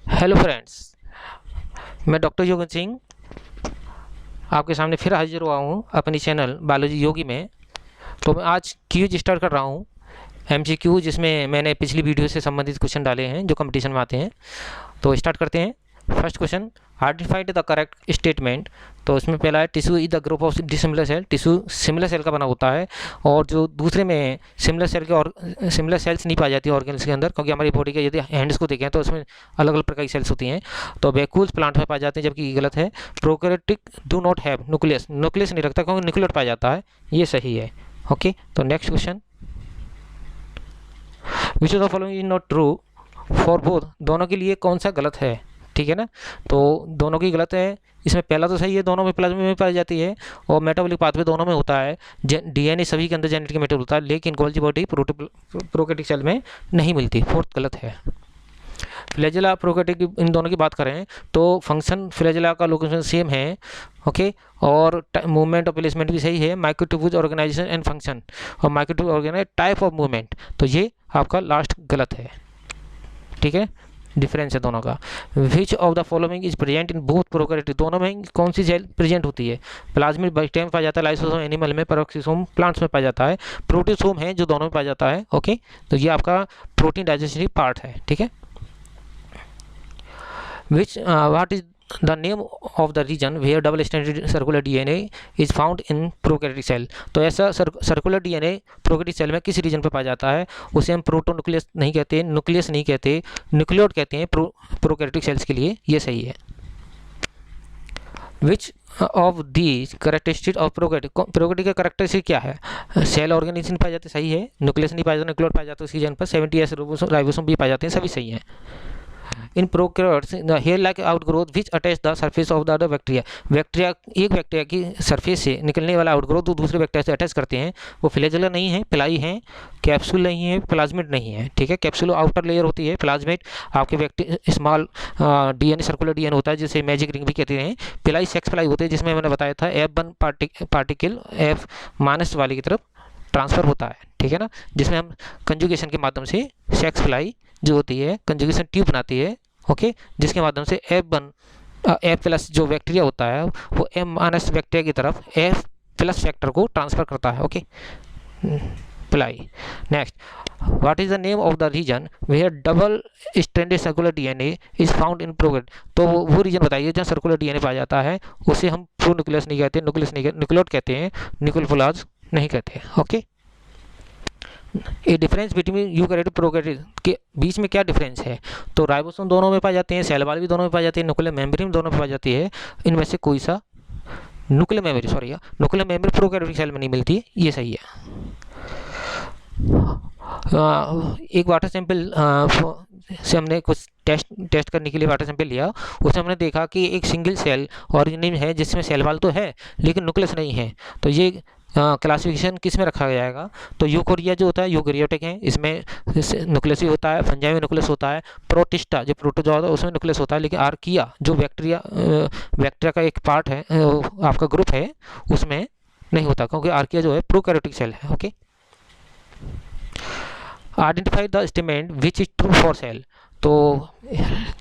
Hello friends, मैं doctor योगन Singh आपके सामने फिर हाजिर हुआ हूँ अपनी चैनल बायोलॉजी योगी में। तो मैं आज क्यूज स्टार्ट कर रहा हूँ एमसीक्यू, जिसमें मैंने पिछली वीडियो से संबंधित क्वेश्चन डाले हैं जो कंपटीशन में आते हैं। तो स्टार्ट करते हैं। First question, identified the correct statement. तो इसमें पहला है tissue is the group of dissimilar cell. Tissue similar cell का बना होता है, और जो दूसरे में सिमिलर सेल के और सिमिलर सेल्स नहीं पाई जाती ऑर्गेन्स के अंदर, क्योंकि हमारी बॉडी के यदि हैंड्स को देखें तो उसमें अलग अलग प्रकार की सेल्स होती हैं। तो वैक्यूल्स प्लांट में पाए जाते हैं, जबकि ये गलत है। Prokaryotic do not have nucleus, nucleus नहीं रखता क्योंकि न्यूक्लियोट पाया जाता है, ये सही है। ओके, तो next question, which of the following is not true for both. दोनों के लिए कौन सा गलत है, ठीक है ना। तो दोनों की गलत है। इसमें पहला तो सही है, दोनों में प्लाज्मा में पाई जाती है और मेटाबॉलिक पाथवे दोनों में होता है। डीएनए सभी के अंदर जेनेटिक मेटेरियल होता है, लेकिन गोल्जी बॉडी प्रोकैरियोटिक सेल में नहीं मिलती। फोर्थ गलत है। फ्लैजेला प्रोकैरियोटिक, इन दोनों की बात करें तो फंक्शन फ्लैजेला का लोकेशन सेम है। ओके, और मूवमेंट और प्लेसमेंट भी सही है। माइक्रोट्यूब्यूज ऑर्गेनाइजेशन एंड फंक्शन और microtube organize type of movement, तो ये आपका लास्ट गलत है, ठीक है। डिफरेंस है दोनों का। Which of the following is present in both prokaryotic, दोनों में कौन सी सेल प्रेजेंट होती है। प्लाज्मिड बैक्टीरिया में पाया जाता है, लाइसोसोम एनिमल में, पेरोक्सिसोम प्लांट्स में पाया जाता है, प्रोटियोसोम है जो दोनों में पाया जाता है। ओके, तो ये आपका प्रोटीन डाइजेस्टिव पार्ट है, ठीक है। Which what is the name of the region where double stranded circular DNA is found in prokaryotic cell. तो ऐसा सर्कुलर डीएनए प्रोकैरियोटिक सेल में किस रीजन पर पाया जाता है, उसे हम प्रोटोन्यूक्लियस नहीं कहते, न्यूक्लियस नहीं कहते, न्यूक्लियोड कहते हैं प्रोकैरियोटिक सेल्स के लिए, ये सही है। Which of these characteristic of prokaryotic का करेक्टरिस्टिक क्या है। सेल ऑर्गेनिज्म पाए जाते, सही है। न्यूक्लियस नहीं पाया जाता, न्यूक्लियोड पाया जाता है उसकी जगह पर। 70s राइबोसोम भी पाए जाते हैं, सभी सही है। In prokaryotes the hair like outgrowth which attach the surface of the other bacteria. Bacteria, एक बैक्टीरिया की सरफेस से निकलने वाला आउटग्रोथ वो दूसरे बैक्टीरिया से अटैच करते हैं। वो फ्लैजेला नहीं है, पिलाई है, कैप्सूल नहीं है, प्लाज्मिड नहीं है, ठीक है। कैप्सूल आउटर लेयर होती है, प्लाज्मिड आपके स्मॉल डीएनए सर्कुलर डीएनए होता है जिसे मैजिक रिंग भी कहते हैं। पिलाई सेक्स पिलाई होते हैं, जिसमें मैंने बताया था F1 पार्टिकल F- वाले की तरफ ट्रांसफ़र होता है, ठीक है ना, जिसमें हम कंजुगेशन के माध्यम से सेक्स पिलाई जो होती है कंजुगेशन ट्यूब बनाती है। ओके, जिसके माध्यम से F+ जो बैक्टीरिया होता है वो M- बैक्टीरिया की तरफ F+ फैक्टर को ट्रांसफ़र करता है। Okay, pili. Next, what is the name of the region where double stranded circular DNA is found in prokaryote. तो वो रीजन बताइए जहाँ सर्कुलर डीएनए पाया जाता है, उसे हम प्रोन्यूक्लियस नहीं कहते, न्यूक्लियस नहीं कहते, न्यूक्लियोड कहते हैं, न्यूक्लियोप्लाज्म नहीं कहते। ओके, ये डिफरेंस बिटवीन यूकैरियोटिक प्रोकैरियोटिक के बीच में क्या डिफरेंस है। तो राइबोसोम दोनों में पाए जाते हैं, सेल वॉल भी दोनों में पाई जाती है, न्यूक्लियर मेम्ब्रेन दोनों में पाई जाती है। इनमें से कोई सा न्यूक्लियर मेम्ब्रेन प्रोकैरियोटिक सेल में नहीं मिलती, ये सही है। एक वाटर सैंपल से हमने कुछ टेस्ट करने के लिए वाटर सैंपल लिया। उसमें हमने देखा कि एक सिंगल सेल ऑर्गेनिज्म है जिसमें सेल वॉल तो है लेकिन न्यूक्लियस नहीं है। तो ये क्लासिफिकेशन किस में रखा जाएगा, तो यूकोरिया जो होता है यूकैरियोटिक है, इसमें न्यूक्लियस भी होता है, फंजाई में न्यूक्लियस होता है, प्रोटिस्टा जो प्रोटोजोआ होता है उसमें न्यूक्लियस होता है, लेकिन आर्किया जो बैक्टीरिया का एक पार्ट है, आपका ग्रुप है, उसमें नहीं होता, क्योंकि आर्किया जो है प्रोकैरियोटिक सेल है। Okay, identify the statement which is true for sale. तो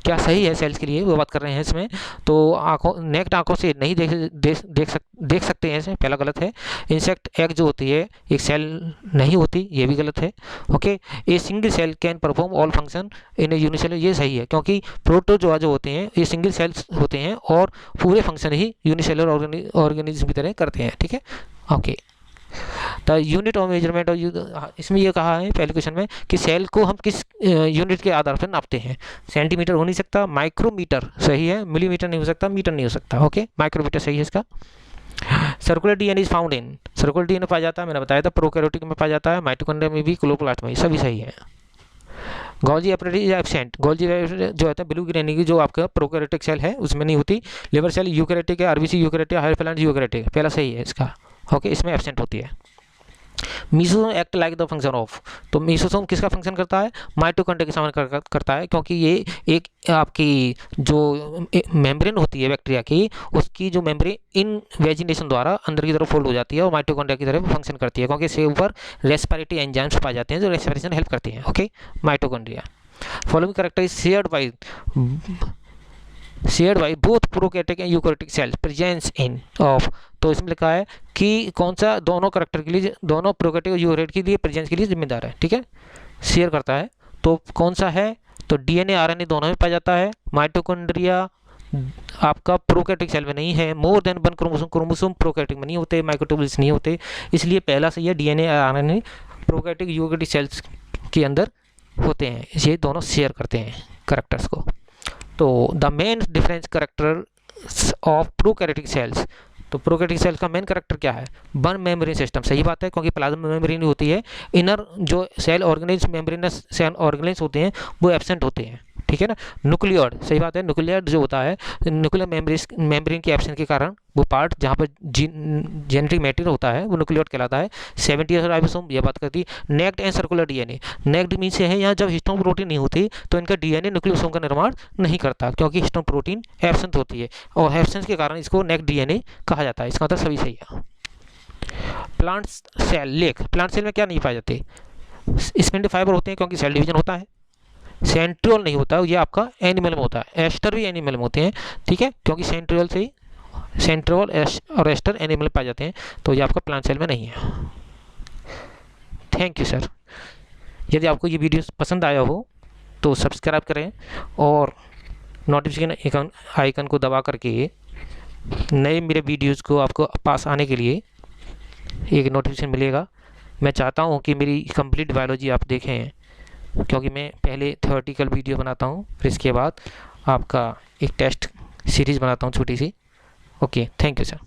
क्या सही है सेल्स के लिए, वो बात कर रहे हैं इसमें। तो आंखों नेक्ड आंखों से नहीं देख सकते हैं, इसमें पहला गलत है। इंसेक्ट एग जो होती है एक सेल नहीं होती, ये भी गलत है। Okay, a single cell can perform all function in a unicellular, ये सही है, क्योंकि प्रोटोजोआ जो होते हैं ये सिंगल सेल्स होते हैं और पूरे फंक्शन ही यूनिसेलर ऑर्गेनिज्म की तरह करते हैं, ठीक है। Okay, the unit of measurement of, इसमें ये कहा है पहले क्वेश्चन में कि सेल को हम किस यूनिट के आधार पर नापते हैं। सेंटीमीटर हो नहीं सकता, माइक्रोमीटर सही है, मिलीमीटर नहीं हो सकता, मीटर नहीं हो सकता। ओके, माइक्रोमीटर सही है इसका। Circular DNA is found in, circular DNA पाया जाता है, मैंने बताया था प्रोकैरियोटिक में पाया जाता है, माइटोकॉन्ड्रिया में भी, क्लोरोप्लास्ट में, सभी सही है। Golgi apparatus is absent, Golgi जो होता है ब्लू ग्रेनी की जो आपका प्रोकैरियोटिक सेल है उसमें नहीं होती। लिवर सेल यूकैरियोटिक है, RBC eukaryotic, higher plant eukaryotic, पहला सही है इसका। ओके, इसमें एब्सेंट होती है। Mesosome act like the function of, तो मीसोसोम किसका फंक्शन करता है, माइटोकॉन्ड्रिया के समान करता है, क्योंकि ये एक आपकी जो मेम्ब्रेन होती है बैक्टीरिया की, उसकी जो मेम्ब्रेन इन वेजिनेशन द्वारा अंदर की तरफ फोल्ड हो जाती है और माइटोकॉन्ड्रिया की तरफ फंक्शन करती है, क्योंकि इसके ऊपर रेस्पिरेटरी एंजाइम्स पाए जाते हैं जो रेस्पिरेशन हेल्प करती हैं। Okay, mitochondria. Following character is shared by both prokaryotic and eukaryotic cells presence in of. तो इसमें लिखा है कि कौन सा दोनों कैरेक्टर के लिए, दोनों प्रोकैरियोटिक और यूकैरियोटिक के लिए प्रेजेंस के लिए जिम्मेदार है, ठीक है, शेयर करता है। तो कौन सा है, तो डीएनए आरएनए दोनों में पाया जाता है। माइटोकॉन्ड्रिया आपका प्रोकैरियोटिक सेल में नहीं है। More than one chromosome prokaryotic में नहीं होते, माइक्रोट्यूब्यूल्स नहीं होते, इसलिए पहला सही है, DNA RNA prokaryotic eukaryotic cells के अंदर होते हैं, ये दोनों शेयर करते हैं कैरेक्टर्स को। तो the main difference character of prokaryotic cells, तो प्रोकैरियोटिक सेल का मेन कैरेक्टर क्या है, वन मेम्ब्रेन सिस्टम, सही बात है, क्योंकि प्लाज्मा मेम्ब्रेन होती है, इनर जो cell organelles membranous cell organelles होते हैं वो एब्सेंट होते हैं, ठीक है ना। न्यूक्लियॉइड, सही बात है, न्यूक्लियॉइड जो होता है, न्यूक्लियर मेम्ब्रेन के एब्सेंस के कारण वो पार्ट जहाँ पर जेनेटिक मैटर होता है वो न्यूक्लियॉइड कहलाता है। 70s राइबोसोम, ये बात करती है। Naked and circular DNA, naked mean से है यहाँ जब हिस्टोन प्रोटीन नहीं होती तो इनका डीएनए न्यूक्लियोसोम का निर्माण नहीं करता, क्योंकि हिस्टोन प्रोटीन एब्सेंट होती है, और एब्सेंस के कारण इसको नेक्ड डीएनए कहा जाता है। इसका मतलब सभी सही है। Plant cell lack, plant cell में क्या नहीं पाए जाते, स्पिंडल फाइबर होते हैं क्योंकि सेल डिवीजन होता है। सेंट्रियोल नहीं होता, ये आपका एनिमल में होता है। एस्टर भी एनिमल में होते हैं, ठीक है, क्योंकि सेंट्रियोल से ही सेंट्रियोल और एस्टर एनिमल में पाए जाते हैं, तो ये आपका प्लांट सेल में नहीं है। Thank you sir. यदि आपको ये वीडियो पसंद आया हो तो सब्सक्राइब करें और नोटिफिकेशन आइकन को दबा करके नए मेरे वीडियोज़ को आपको पास आने के लिए एक नोटिफिकेशन मिलेगा। मैं चाहता हूँ कि मेरी कंप्लीट बायोलॉजी आप देखें, क्योंकि मैं पहले थ्योरेटिकल वीडियो बनाता हूँ, फिर इसके बाद आपका एक टेस्ट सीरीज़ बनाता हूँ छोटी सी। Okay, thank you sir.